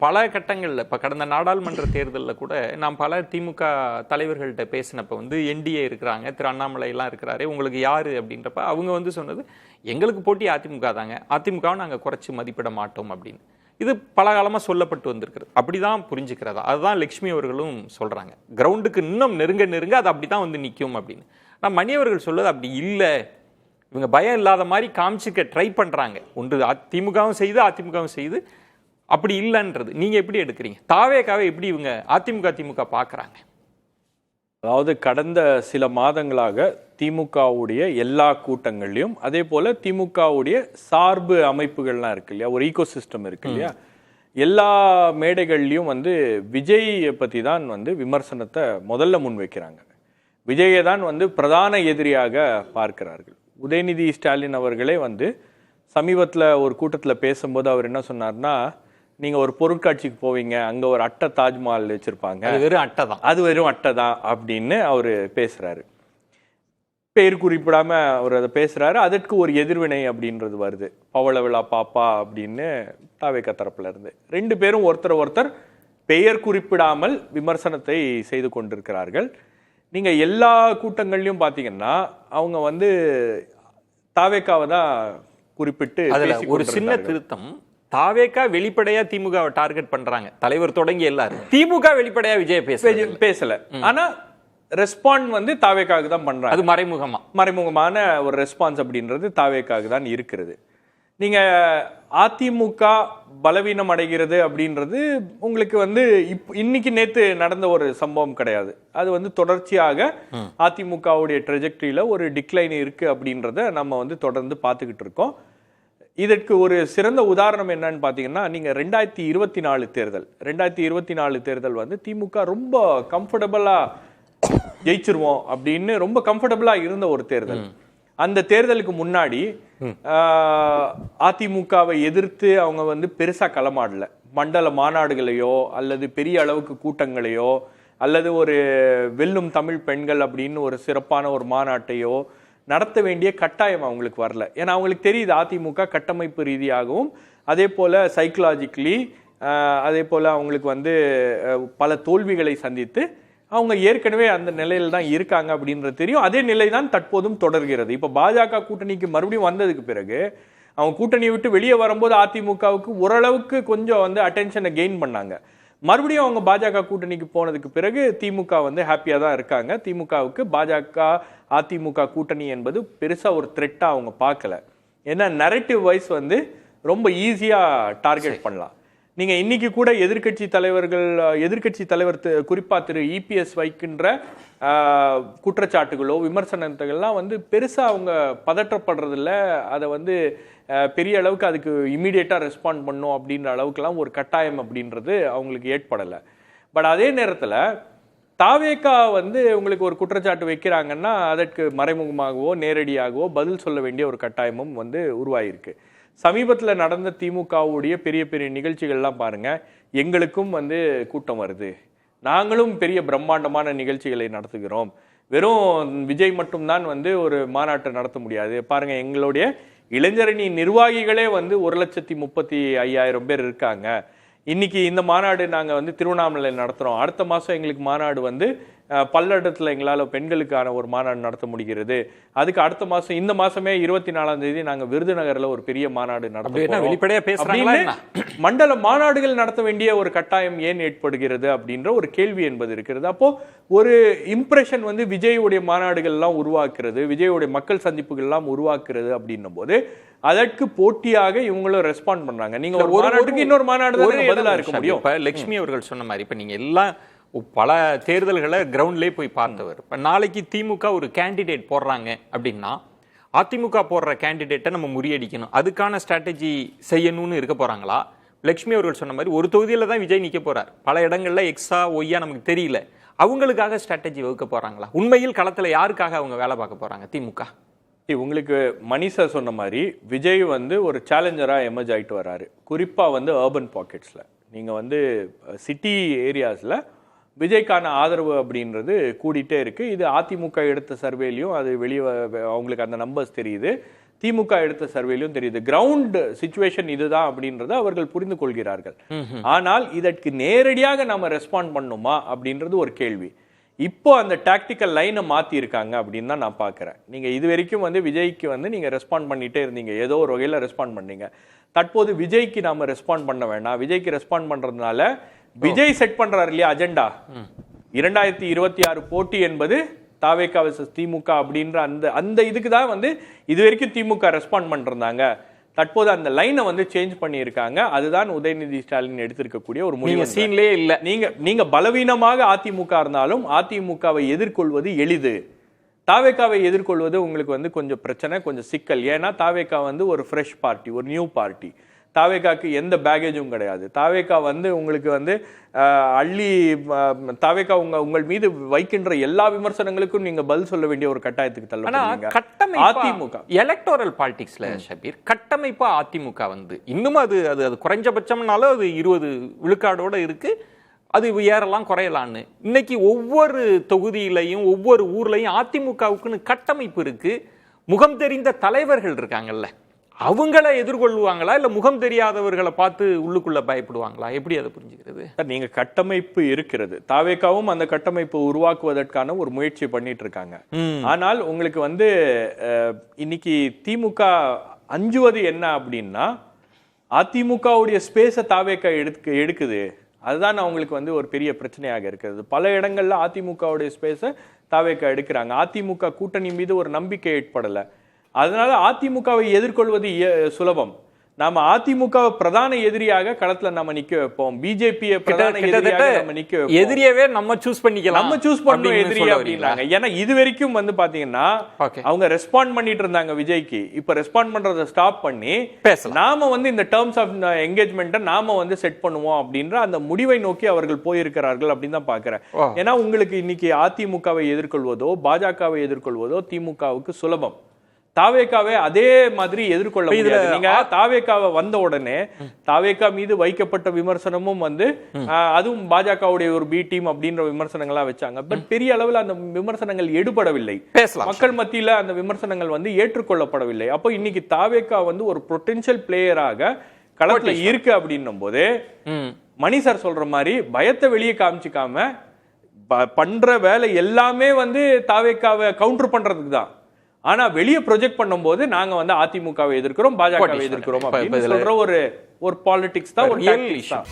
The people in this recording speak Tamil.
பல கட்டங்களில் இப்போ கடந்த நாடாளுமன்ற தேர்தலில் கூட நான் பல திமுக தலைவர்கள்ட்ட பேசினப்போ வந்து என்டிஏ இருக்கிறாங்க, திரு அண்ணாமலை எல்லாம் இருக்கிறாரு, உங்களுக்கு யாரு அப்படின்றப்ப அவங்க வந்து சொன்னது எங்களுக்கு போட்டி அதிமுக தாங்க, அதிமுகவை நாங்கள் குறைச்சி மதிப்பிட மாட்டோம் அப்படின்னு. இது பல காலமாக சொல்லப்பட்டு வந்திருக்கிறது. அப்படிதான் புரிஞ்சுக்கிறதா, அதுதான் லட்சுமி அவர்களும் சொல்றாங்க. கிரவுண்டுக்கு இன்னும் நெருங்க நெருங்க அது அப்படிதான் வந்து நிற்கும் அப்படின்னு. ஆனால் மணி அவர்கள் சொல்வது அப்படி இல்லை, இவங்க பயம் இல்லாத மாதிரி காமிச்சிக்க ட்ரை பண்றாங்க. ஒன்று திமுகவும் செய்து அதிமுகவும் செய்து அப்படி இல்லைன்றது நீங்க எப்படி எடுக்கிறீங்க? தாவேக்காவை எப்படி இவங்க அதிமுக திமுக பாக்குறாங்க? அதாவது கடந்த சில மாதங்களாக திமுகவுடைய எல்லா கூட்டங்கள்லையும் அதே போல திமுகவுடைய சார்பு அமைப்புகள்லாம் இருக்கு இல்லையா, ஒரு ஈகோ சிஸ்டம் இருக்கு இல்லையா, எல்லா மேடைகள்லையும் வந்து விஜய் பத்தி தான் வந்து விமர்சனத்தை முதல்ல முன்வைக்கிறாங்க. விஜயை தான் வந்து பிரதான எதிரியாக பார்க்கிறார்கள். உதயநிதி ஸ்டாலின் அவர்களே வந்து சமீபத்தில் ஒரு கூட்டத்தில் பேசும்போது அவர் என்ன சொன்னார்னா, நீங்கள் ஒரு பொருட்காட்சிக்கு போவீங்க, அங்கே ஒரு அட்டை தாஜ்மஹால் வச்சுருப்பாங்க, அது வெறும் அட்டை தான், அது வெறும் அட்டை தான் அப்படின்னு அவர் பேசுகிறாரு. பேர் குறிப்பிடாமல் அவர் அதை பேசுகிறாரு. அதற்கு ஒரு எதிர்வினை அப்படின்றது வருது. பவள விழா பாப்பா அப்படின்னு தாவேக்கா தரப்புல இருந்து ரெண்டு பேரும் ஒருத்தர் பெயர் குறிப்பிடாமல் விமர்சனத்தை செய்து கொண்டிருக்கிறார்கள். நீங்க எல்லா கூட்டங்கள்லயும் பாத்தீங்கன்னா அவங்க வந்து தாவேக்காவை தான் குறிப்பிட்டு ஒரு சின்ன திருத்தம். தாவேக்கா வெளிப்படையா திமுகவை டார்கெட் பண்றாங்க, தலைவர் தொடங்கி எல்லாரும். திமுக வெளிப்படையா விஜய் பேசல, ஆனா ரெஸ்பாண்ட் வந்து தாவேக்காவுக்கு தான் பண்றாங்க. அது மறைமுகமான ஒரு ரெஸ்பான்ஸ் அப்படின்றது தாவேக்காவுக்கு தான் இருக்கிறது. நீங்க அதிமுக பலவீனம் அடைகிறது அப்படின்றது உங்களுக்கு வந்து இன்னைக்கு நேத்து நடந்த ஒரு சம்பவம் கிடையாது. அது வந்து தொடர்ச்சியாக அதிமுகவுடைய ட்ரெஜெக்டரியில ஒரு டிக்ளைன் இருக்கு அப்படின்றத நம்ம வந்து தொடர்ந்து பார்த்துக்கிட்டு இருக்கோம். இதற்கு ஒரு சிறந்த உதாரணம் என்னன்னு பாத்தீங்கன்னா, நீங்க 2024 தேர்தல் வந்து திமுக ரொம்ப கம்ஃபர்டபுளா ஜெயிச்சிருவோம் அப்படின்னு ரொம்ப கம்ஃபர்டபுளா இருந்த ஒரு தேர்தல். அந்த தேர்தலுக்கு முன்னாடி அதிமுகவை எதிர்த்து அவங்க வந்து பெருசா களமாடல. மண்டல மாநாடுகளையோ அல்லது பெரிய அளவுக்கு கூட்டங்களையோ அல்லது ஒரு வெல்லும் தமிழ் பெண்கள் அப்படின்னு ஒரு சிறப்பான ஒரு மாநாட்டையோ நடத்த வேண்டிய கட்டாயம் அவங்களுக்கு வரல. ஏன்னா அவங்களுக்கு தெரியுது அதிமுக கட்டமைப்பு ரீதியாகவும் அதே போல சைக்கலாஜிக்கலி அதே போல அவங்களுக்கு வந்து பல தோல்விகளை சந்தித்து அவங்க ஏற்கனவே அந்த நிலையில தான் இருக்காங்க அப்படின்றது தெரியும். அதே நிலை தான் தற்போதும் தொடர்கிறது. இப்ப பாஜக கூட்டணிக்கு மறுபடியும் வந்ததுக்கு பிறகு அவங்க கூட்டணியை விட்டு வெளியே வரும்போது அதிமுகவுக்கு ஓரளவுக்கு கொஞ்சம் வந்து அட்டென்ஷனை கெயின் பண்ணாங்க. மறுபடியும் அவங்க பாஜக கூட்டணிக்கு போனதுக்கு பிறகு திமுக வந்து ஹாப்பியா தான் இருக்காங்க. திமுகவுக்கு பாஜக அதிமுக கூட்டணி என்பது பெருசா ஒரு த்ரெட்டா அவங்க பார்க்கல. ஏன்னா நரேட்டிவ் வைஸ் வந்து ரொம்ப ஈஸியா டார்கெட் பண்ணலாம். நீங்க இன்னைக்கு கூட எதிர்கட்சி தலைவர் குறிப்பா திரு இபிஎஸ் வைக்கின்ற குற்றச்சாட்டுகளோ விமர்சனங்கள்லாம் வந்து பெருசா அவங்க பதற்றப்படுறதில்ல. அதை வந்து பெரிய அளவுக்கு அதுக்கு இமீடியட்டா ரெஸ்பாண்ட் பண்ணும் அப்படின்ற அளவுக்குலாம் ஒரு கட்டாயம் அப்படின்றது அவங்களுக்கு ஏற்படலை. பட் அதே நேரத்தில் தாவேக்கா வந்து உங்களுக்கு ஒரு குற்றச்சாட்டு வைக்கிறாங்கன்னா அதற்கு மறைமுகமாகவோ நேரடியாகவோ பதில் சொல்ல வேண்டிய ஒரு கட்டாயமும் வந்து உருவாயிருக்கு. சமீபத்தில் நடந்த திமுகவுடைய பெரிய பெரிய நிகழ்ச்சிகள்லாம் பாருங்க, எங்களுக்கும் வந்து கூட்டம் வருது, நாங்களும் பெரிய பிரம்மாண்டமான நிகழ்ச்சிகளை நடத்துகிறோம், வெறும் விஜய் மட்டும்தான் வந்து ஒரு மாநாட்டை நடத்த முடியாது பாருங்க, எங்களுடைய இளைஞரணி நிர்வாகிகளே வந்து 1,35,500 பேர் இருக்காங்க, இன்னைக்கு இந்த மாநாடு நாங்க வந்து திருவண்ணாமலையில் நடத்துறோம், அடுத்த மாசம் எங்களுக்கு மாநாடு வந்து பல்லடத்துல எங்களால பெண்களுக்கான ஒரு மாநாடு நடத்த முடிகிறது, அதுக்கு அடுத்த மாசம் இந்த மாசமே 24ஆம் தேதி நாங்க விருதுநகர்ல ஒரு பெரிய மாநாடு நடத்துறோம். மண்டல மாநாடுகள் நடத்த வேண்டிய ஒரு கட்டாயம் ஏன் ஏற்படுகிறது அப்படின்ற ஒரு கேள்வி என்பது இருக்கிறது. அப்போ ஒரு இம்ப்ரெஷன் வந்து விஜயுடைய மாநாடுகள் எல்லாம் உருவாக்குறது, விஜயுடைய மக்கள் சந்திப்புகள் எல்லாம் உருவாக்குறது அப்படின்னும் போது அதற்கு போட்டியாக இவங்களும் ரெஸ்பாண்ட் பண்றாங்க. நீங்க ஒரு மாநாட்டுக்கு இன்னொரு மாநாடு பதிலா இருக்க முடியும். லட்சுமி அவர்கள் சொன்ன மாதிரி இப்ப நீங்க எல்லாம் பல தேர்தல்களை கிரவுண்ட்லேயே போய் பார்த்தவர். இப்போ நாளைக்கு திமுக ஒரு கேண்டிடேட் போடுறாங்க அப்படின்னா அதிமுக போடுற கேண்டிடேட்டை நம்ம முறியடிக்கணும், அதுக்கான ஸ்ட்ராட்டஜி செய்யணும்னு இருக்க போறாங்களா? லட்சுமி அவர்கள் சொன்ன மாதிரி ஒரு தொகுதியில் தான் விஜய் நிற்க போறார், பல இடங்கள்ல எக்ஸா ஒய்யா நமக்கு தெரியல, அவங்களுக்காக ஸ்ட்ராட்டஜி வகுக்க போறாங்களா? உண்மையில் களத்தில் யாருக்காக அவங்க வேலை பார்க்க போறாங்க திமுக? உங்களுக்கு மணிஷா சொன்ன மாதிரி விஜய் வந்து ஒரு சேலஞ்சரா எமர்ஜ் ஆயிட்டு வர்றாரு. குறிப்பா வந்து அர்பன் பாக்கெட்ஸ்ல, நீங்க வந்து சிட்டி ஏரியாஸ்ல விஜய்க்கான ஆதரவு அப்படின்றது கூடிட்டே இருக்கு. இது அதிமுக எடுத்த சர்வேலையும் அது வெளியே அவங்களுக்கு அந்த நம்பர்ஸ் தெரியுது. திமுக எடுத்த சர்வேலையும் தெரியுது. கிரவுண்ட் சிச்சுவேஷன் இதுதான் அப்படின்றத அவர்கள் புரிந்து கொள்கிறார்கள். ஆனால் இதற்கு நேரடியாக நாம ரெஸ்பாண்ட் பண்ணுமா அப்படின்றது ஒரு கேள்வி. இப்போ அந்த டாக்டிக்கல் லைனை மாத்தி இருக்காங்க அப்படின்னு தான் நான் பாக்குறேன். நீங்க இது வரைக்கும் வந்து விஜய்க்கு வந்து நீங்க ரெஸ்பாண்ட் பண்ணிட்டே இருந்தீங்க, ஏதோ ஒரு வகையில ரெஸ்பாண்ட் பண்ணீங்க. தற்போது விஜய்க்கு நாம ரெஸ்பாண்ட் பண்ண வேண்டாம். விஜய்க்கு ரெஸ்பாண்ட் பண்றதுனால விஜய் செட் பண்றாரு இல்லையா அஜெண்டா, 2026 போட்டி என்பது தாவேகா வெர்சஸ் திமுக அப்படின்ற அந்த இதுக்கு தான் வந்து இது வரைக்கும் திமுக ரெஸ்பாண்ட் பண்ணிருந்தாங்க. தற்போது அந்த லைனை வந்து சேஞ்ச் பண்ணியிருக்காங்க. அதுதான் உதயநிதி ஸ்டாலின் எடுத்திருக்கக்கூடிய ஒரு முடிவு. சீன்லயே இல்ல. நீங்க பலவீனமாக அதிமுக இருந்தாலும் அதிமுகவை எதிர்கொள்வது எளிது, தாவேகாவை எதிர்கொள்வது உங்களுக்கு வந்து கொஞ்சம் பிரச்சனை, கொஞ்சம் சிக்கல். ஏன்னா தாவேகா வந்து ஒரு ஃப்ரெஷ் பார்ட்டி, ஒரு நியூ பார்ட்டி. தாவேகாக்கு எந்த பேகேஜும் கிடையாது. தாவேகா வந்து உங்களுக்கு வந்து அள்ளி தாவேகா உங்கள் மீது வைக்கின்ற எல்லா விமர்சனங்களுக்கும் நீங்க பதில் சொல்ல வேண்டிய ஒரு கட்டாயத்துக்கு தள்ளப்படுறீங்க. அதிமுக எலக்டோரல் பாலிடிக்ஸ்ல ஷபீர் கட்டமைப்பா அதிமுக வந்து இன்னும் அது குறைஞ்சபட்சம்னாலும் அது 20 விழுக்காடோட இருக்கு. அது ஏறலாம் குறையலான்னு இன்னைக்கு ஒவ்வொரு தொகுதியிலையும் ஒவ்வொரு ஊர்லயும் அதிமுகவுக்குன்னு கட்டமைப்பு இருக்கு. முகம் தெரிந்த தலைவர்கள் இருக்காங்கல்ல, அவங்கள எதிர்கொள்வாங்களா இல்ல முகம் தெரியாதவர்களை பார்த்து உள்ளுக்குள்ள பயப்படுவாங்களா? எப்படி அதை புரிஞ்சுக்கிறது? நீங்க கட்டமைப்பு இருக்கிறது, தாவேகாவும் அந்த கட்டமைப்பு உருவாக்குவதற்கான ஒரு முயற்சி பண்ணிட்டு இருக்காங்க. ஆனால் உங்களுக்கு வந்து இன்னைக்கு திமுக அஞ்சுவது என்ன அப்படின்னா, அதிமுகவுடைய ஸ்பேஸை தாவேகா எடுக்குது. அதுதான் அவங்களுக்கு வந்து ஒரு பெரிய பிரச்சனையாக இருக்கிறது. பல இடங்கள்ல அதிமுகவுடைய ஸ்பேஸை தாவேகா எடுக்கிறாங்க. அதிமுக கூட்டணி மீது ஒரு நம்பிக்கை ஏற்படல. அதனால அதிமுகவை எதிர்கொள்வது சுலபம். நாம அதிமுக பிரதான எதிரியாக களத்துல நம்ம நிக்க வைப்போம், பிஜேபியை பிரதான எதிரியாக நம்ம நிக்க வைப்போம். எதிரியவே நம்ம சூஸ் பண்ணிக்கலாம், நம்ம சூஸ் பண்ணுவோம் எதிரி அப்படின்றாங்க. ஏன்னா இது வரைக்கும் வந்து பாத்தீங்கன்னா அவங்க ரெஸ்பாண்ட் பண்ணிட்டு இருந்தாங்க விஜய்க்கு. இப்ப ரெஸ்பாண்ட் பண்றதை ஸ்டாப் பண்ணி நாம வந்து இந்த டேர்ம்ஸ் ஆஃப் என்கேஜ்மெண்ட்டை நாம வந்து செட் பண்ணுவோம் அப்படின்ற அந்த முடிவை நோக்கி அவர்கள் போயிருக்கிறார்கள் அப்படின்னு தான் பாக்குறேன். ஏன்னா உங்களுக்கு இன்னைக்கு அதிமுகவை எதிர்கொள்வதோ பாஜகவை எதிர்கொள்வதோ திமுகவுக்கு சுலபம். தாவேகாவை அதே மாதிரி எதிர்கொள்ள முடியாது. நீங்க தாவேகாவை வந்த உடனே தாவேகா மீது வைக்கப்பட்ட விமர்சனமும் வந்து அதுவும் பாஜகவுடைய ஒரு பி டீம் அப்படின்ற விமர்சனங்களா வச்சாங்க. பட் பெரிய அளவில் அந்த விமர்சனங்கள் எடுபடவில்லை, மக்கள் மத்தியில அந்த விமர்சனங்கள் வந்து ஏற்றுக்கொள்ளப்படவில்லை. அப்போ இன்னைக்கு தாவேகா வந்து ஒரு பொட்டென்ஷியல் பிளேயராக களத்துல இருக்கு அப்படின்னும் போது மணி சார் சொல்ற மாதிரி பயத்தை வெளியே காமிச்சிக்காம பண்ற வேலை எல்லாமே வந்து தாவேகாவை கவுண்டர் பண்றதுக்கு தான். ஆனா வெளியே ப்ரொஜெக்ட் பண்ணும்போது நாங்க வந்து அதிமுகவை எதிர்க்கிறோம், பாஜகவை எதிர்க்கிறோம் அப்படின்னு சொல்ற ஒரு பாலிடிக்ஸ் தான், ஒரு டாக்டிக்ஸ் தான்.